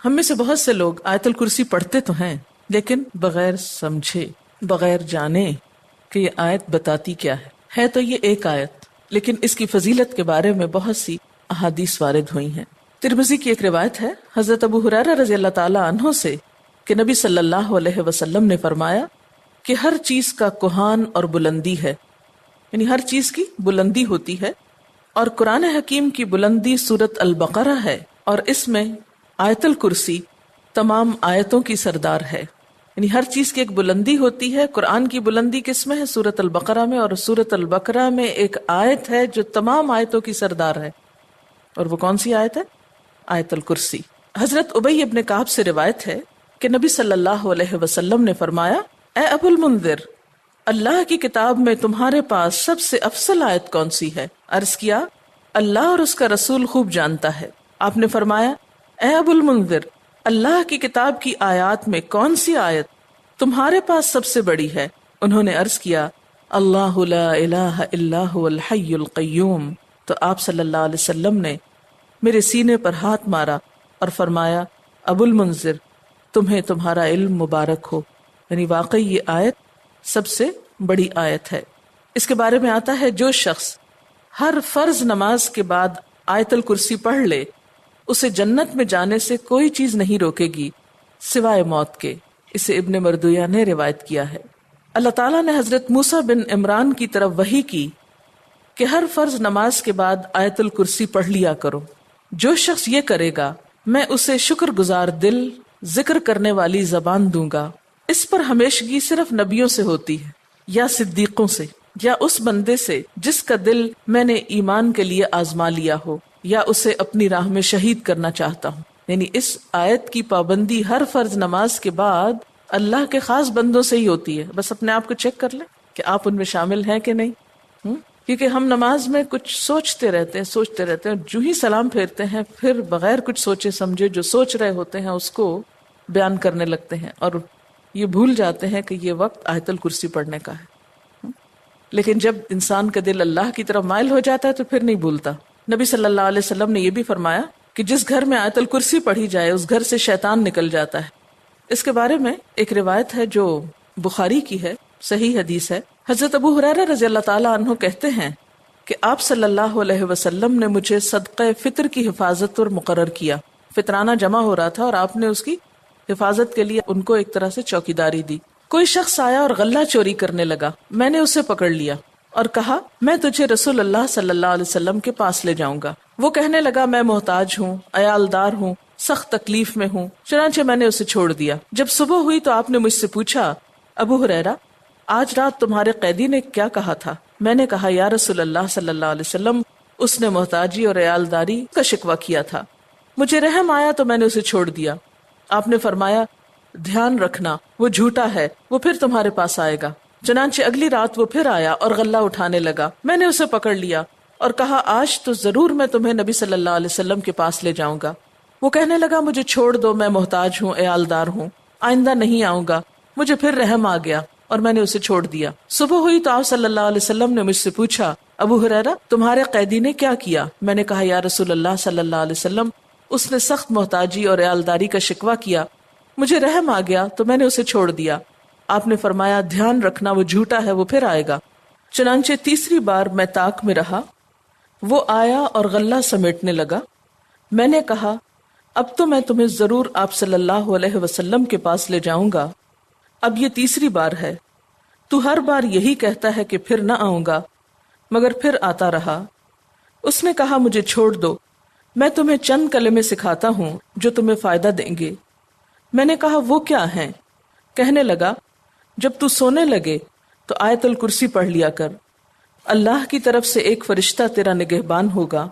ہم میں سے بہت سے لوگ آیت الکرسی پڑھتے تو ہیں لیکن بغیر سمجھے، بغیر جانے کہ یہ آیت بتاتی کیا ہے تو یہ ایک آیت، لیکن اس کی فضیلت کے بارے میں بہت سی احادیث وارد ہوئی ہیں۔ ترمذی کی ایک روایت ہے حضرت ابو ہریرہ رضی اللہ تعالی عنہ سے کہ نبی صلی اللہ علیہ وسلم نے فرمایا کہ ہر چیز کا کوہان اور بلندی ہے، یعنی ہر چیز کی بلندی ہوتی ہے، اور قرآن حکیم کی بلندی سورۃ البقرہ ہے، اور اس میں آیت الکرسی تمام آیتوں کی سردار ہے۔ یعنی ہر چیز کی ایک بلندی ہوتی ہے۔ قرآن کی بلندی کس میں ہے؟ سورۃ البقرہ میں، اور سورۃ البقرہ میں ایک آیت ہے جو تمام آیتوں کی سردار ہے، اور وہ کون سی آیت ہے؟ آیت الکرسی۔ حضرت ابی ابن کعب سے روایت ہے کہ نبی صلی اللہ علیہ وسلم نے فرمایا، اے ابو المنذر، اللہ کی کتاب میں تمہارے پاس سب سے افضل آیت کون سی ہے؟ عرض کیا، اللہ اور اس کا رسول خوب جانتا ہے۔ آپ نے فرمایا، اے ابو المنذر، اللہ کی کتاب کی آیات میں کون سی آیت تمہارے پاس سب سے بڑی ہے؟ انہوں نے عرض کیا، اللہ لا الہ الا هو الحی القیوم۔ تو آپ صلی اللہ علیہ وسلم نے میرے سینے پر ہاتھ مارا اور فرمایا، ابو المنذر، تمہیں تمہارا علم مبارک ہو، یعنی واقعی یہ آیت سب سے بڑی آیت ہے۔ اس کے بارے میں آتا ہے، جو شخص ہر فرض نماز کے بعد آیت الکرسی پڑھ لے، اسے جنت میں جانے سے کوئی چیز نہیں روکے گی سوائے موت کے۔ اسے ابن مردویہ نے روایت کیا ہے۔ اللہ تعالیٰ نے حضرت موسیٰ بن عمران کی طرف وحی کی کہ ہر فرض نماز کے بعد آیت الکرسی پڑھ لیا کرو۔ جو شخص یہ کرے گا، میں اسے شکر گزار دل، ذکر کرنے والی زبان دوں گا۔ اس پر ہمیشگی صرف نبیوں سے ہوتی ہے، یا صدیقوں سے، یا اس بندے سے جس کا دل میں نے ایمان کے لیے آزما لیا ہو، یا اسے اپنی راہ میں شہید کرنا چاہتا ہوں۔ یعنی اس آیت کی پابندی ہر فرض نماز کے بعد اللہ کے خاص بندوں سے ہی ہوتی ہے۔ بس اپنے آپ کو چیک کر لیں کہ آپ ان میں شامل ہیں کہ نہیں۔ کیونکہ ہم نماز میں کچھ سوچتے رہتے ہیں، جو ہی سلام پھیرتے ہیں پھر بغیر کچھ سوچے سمجھے جو سوچ رہے ہوتے ہیں اس کو بیان کرنے لگتے ہیں، اور یہ بھول جاتے ہیں کہ یہ وقت آیت الکرسی پڑھنے کا ہے۔ لیکن جب انسان کا دل اللہ کی طرف مائل ہو جاتا ہے تو پھر نہیں بھولتا۔ نبی صلی اللہ علیہ وسلم نے یہ بھی فرمایا کہ جس گھر میں آیت الکرسی پڑھی جائے اس گھر سے شیطان نکل جاتا ہے۔ اس کے بارے میں ایک روایت ہے جو بخاری کی ہے، صحیح حدیث ہے۔ حضرت ابو ہریرہ رضی اللہ تعالی عنہ کہتے ہیں کہ آپ صلی اللہ علیہ وسلم نے مجھے صدقہ فطر کی حفاظت پر مقرر کیا۔ فطرانہ جمع ہو رہا تھا اور آپ نے اس کی حفاظت کے لیے ان کو ایک طرح سے چوکیداری دی۔ کوئی شخص آیا اور غلہ چوری کرنے لگا، میں نے اسے پکڑ لیا اور کہا، میں تجھے رسول اللہ صلی اللہ علیہ وسلم کے پاس لے جاؤں گا۔ وہ کہنے لگا، میں محتاج ہوں، عیالدار ہوں، سخت تکلیف میں ہوں۔ چنانچہ میں نے اسے چھوڑ دیا۔ جب صبح ہوئی تو آپ نے مجھ سے پوچھا، ابو ہریرہ، آج رات تمہارے قیدی نے کیا کہا تھا؟ میں نے کہا، یا رسول اللہ صلی اللہ علیہ وسلم، اس نے محتاجی اور عیالداری کا شکوہ کیا تھا۔ مجھے رحم آیا تو میں نے اسے چھوڑ دیا۔ آپ نے فرمایا، دھیان رکھنا، وہ جھوٹا ہے، وہ پھر تمہارے پاس آئے گا۔ چنانچہ اگلی رات وہ پھر آیا اور غلہ اٹھانے لگا۔ میں نے اسے پکڑ لیا اور کہا، آج تو ضرور میں تمہیں نبی صلی اللہ علیہ وسلم کے پاس لے جاؤں گا۔ وہ کہنے لگا، مجھے چھوڑ دو، میں محتاج ہوں، عیالدار ہوں، آئندہ نہیں آؤں گا۔ مجھے پھر رحم آ گیا اور میں نے اسے چھوڑ دیا۔ صبح ہوئی تو آپ صلی اللہ علیہ وسلم نے مجھ سے پوچھا، ابو ہریرہ، تمہارے قیدی نے کیا کیا؟ میں نے کہا، یا رسول اللہ صلی اللہ علیہ وسلم، اس نے سخت محتاجی اور عیالداری کا شکوہ کیا، مجھے رحم آ گیا تو میں نے اسے چھوڑ دیا۔ آپ نے فرمایا، دھیان رکھنا، وہ جھوٹا ہے، وہ پھر آئے گا۔ چنانچہ تیسری بار میں طاق میں رہا، وہ آیا اور غلہ سمیٹنے لگا۔ میں نے کہا، اب تو میں تمہیں ضرور آپ صلی اللہ علیہ وسلم کے پاس لے جاؤں گا، اب یہ تیسری بار ہے۔ تو ہر بار یہی کہتا ہے کہ پھر نہ آؤں گا، مگر پھر آتا رہا۔ اس نے کہا، مجھے چھوڑ دو، میں تمہیں چند کلمے سکھاتا ہوں جو تمہیں فائدہ دیں گے۔ میں نے کہا، وہ کیا ہیں؟ کہنے لگا، جب تو سونے لگے تو آیت الکرسی پڑھ لیا کر، اللہ کی طرف سے ایک فرشتہ تیرا نگہبان ہوگا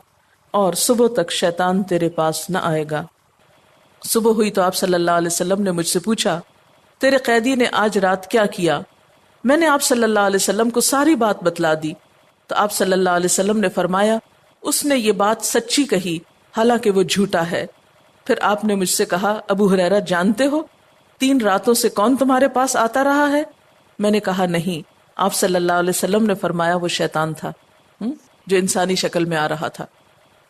اور صبح تک شیطان تیرے پاس نہ آئے گا۔ صبح ہوئی تو آپ صلی اللہ علیہ وسلم نے مجھ سے پوچھا، تیرے قیدی نے آج رات کیا کیا؟ میں نے آپ صلی اللہ علیہ وسلم کو ساری بات بتلا دی تو آپ صلی اللہ علیہ وسلم نے فرمایا، اس نے یہ بات سچی کہی، حالانکہ وہ جھوٹا ہے۔ پھر آپ نے مجھ سے کہا، ابو ہریرہ، جانتے ہو 3 راتوں سے کون تمہارے پاس آتا رہا ہے؟ میں نے کہا، نہیں۔ آپ صلی اللہ علیہ وسلم نے فرمایا، وہ شیطان تھا جو انسانی شکل میں آ رہا تھا۔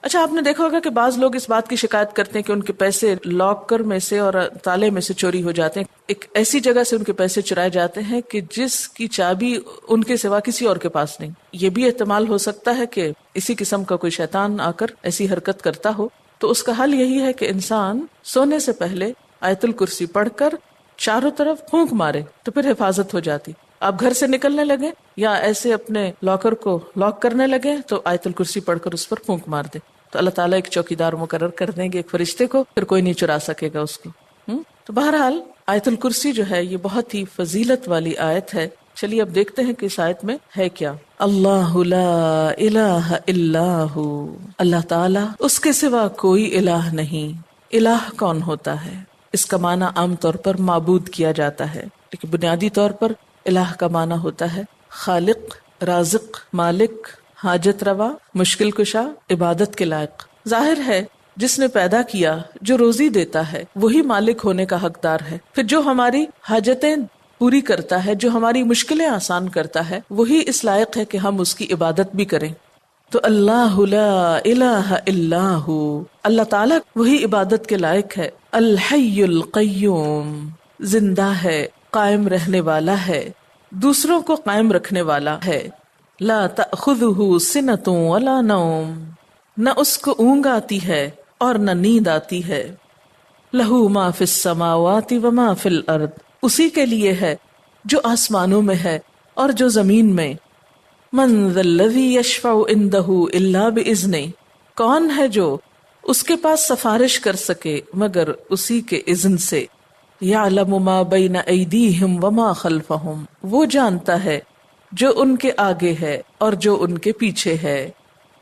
اچھا، آپ نے دیکھا ہوگا کہ بعض لوگ اس بات کی شکایت کرتے ہیں کہ ان کے پیسے لاکر میں سے اور تالے میں سے چوری ہو جاتے ہیں. ایک ایسی جگہ سے ان کے پیسے چرائے جاتے ہیں کہ جس کی چابی ان کے سوا کسی اور کے پاس نہیں. یہ بھی احتمال ہو سکتا ہے کہ اسی قسم کا کوئی شیطان آ کر ایسی حرکت کرتا ہو. تو اس کا حل یہی ہے کہ انسان سونے سے پہلے آیت الکرسی پڑھ کر چاروں طرف پھونک مارے تو پھر حفاظت ہو جاتی. آپ گھر سے نکلنے لگے یا ایسے اپنے لاکر کو لاک کرنے لگے تو آیت الکرسی پڑھ کر اس پر پھونک مار دے تو اللہ تعالیٰ ایک چوکیدار مقرر کر دیں گے، ایک فرشتے کو، پھر کوئی نہیں چرا سکے گا اس کو. تو بہرحال آیت الکرسی جو ہے یہ بہت ہی فضیلت والی آیت ہے. چلیے اب دیکھتے ہیں کہ اس آیت میں ہے کیا. اللہ لا الہ الا ہو، اللہ تعالیٰ اس کے سوا کوئی الہ نہیں. الہ کون ہوتا ہے؟ اس کا معنی عام طور پر معبود کیا جاتا ہے، لیکن بنیادی طور پر الہ کا معنی ہوتا ہے خالق، رازق، مالک، حاجت روا، مشکل کشا، عبادت کے لائق. ظاہر ہے جس نے پیدا کیا، جو روزی دیتا ہے، وہی مالک ہونے کا حقدار ہے. پھر جو ہماری حاجتیں پوری کرتا ہے، جو ہماری مشکلیں آسان کرتا ہے، وہی اس لائق ہے کہ ہم اس کی عبادت بھی کریں. تو اللہ لا الہ الا ہو، اللہ تعالیٰ وہی عبادت کے لائق ہے. الحی القیوم، زندہ ہے، قائم رہنے والا ہے، دوسروں کو قائم رکھنے والا ہے. لا تأخذہ سنۃ ولا نوم، نہ اس کو اونگ آتی ہے اور نہ نیند آتی ہے. لہ ما فی السماوات وما فی الارض، اسی کے لیے ہے جو آسمانوں میں ہے اور جو زمین میں. من ذا الذی یشفع عندہ الا باذنہ، کون ہے جو اس کے پاس سفارش کر سکے مگر اسی کے اذن سے. یعلم ما بین ایدیہم وما خلفہم، وہ جانتا ہے جو ان کے آگے ہے اور جو ان کے پیچھے ہے.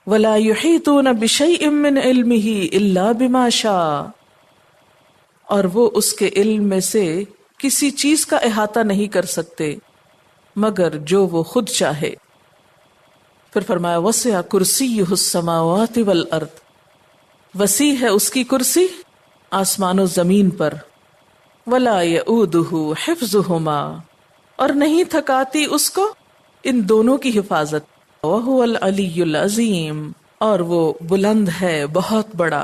ولا یحیطون بشیء من علمہ الا بما شاء، اور وہ اس کے علم میں سے کسی چیز کا احاطہ نہیں کر سکتے مگر جو وہ خود چاہے. پھر فرمایا وسع کرسیہ السماوات والارض، وسیع ہے اس کی کرسی آسمان و زمین پر. ولا یؤودہ حفظہما، اور نہیں تھکاتی اس کو ان دونوں کی حفاظت. وہو العلی العظیم، اور وہ بلند ہے، بہت بڑا.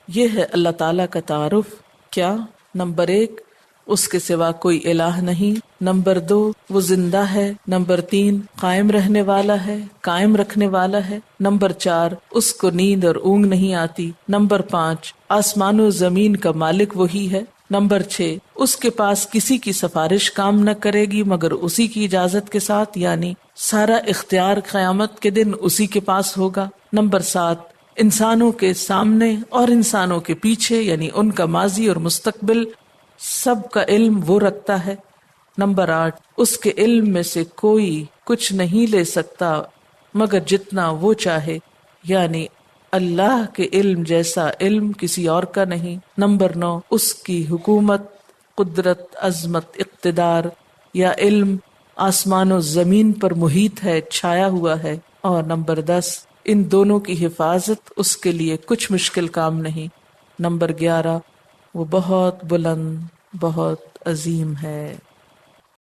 یہ ہے اللہ تعالیٰ کا تعارف. کیا؟ نمبر 1، اس کے سوا کوئی الہ نہیں. نمبر 2، وہ زندہ ہے. نمبر 3، قائم رہنے والا ہے، قائم رکھنے والا ہے. نمبر 4، اس کو نیند اور اونگ نہیں آتی. نمبر 5، آسمان و زمین کا مالک وہی ہے. نمبر 6، اس کے پاس کسی کی سفارش کام نہ کرے گی مگر اسی کی اجازت کے ساتھ، یعنی سارا اختیار قیامت کے دن اسی کے پاس ہوگا. نمبر 7، انسانوں کے سامنے اور انسانوں کے پیچھے، یعنی ان کا ماضی اور مستقبل سب کا علم وہ رکھتا ہے. نمبر 8، اس کے علم میں سے کوئی کچھ نہیں لے سکتا مگر جتنا وہ چاہے، یعنی اللہ کے علم جیسا علم کسی اور کا نہیں. نمبر 9، اس کی حکومت، قدرت، عظمت، اقتدار یا علم آسمان و زمین پر محیط ہے، چھایا ہوا ہے. اور نمبر 10، ان دونوں کی حفاظت اس کے لیے کچھ مشکل کام نہیں. نمبر 11، وہ بہت بلند، بہت عظیم ہے.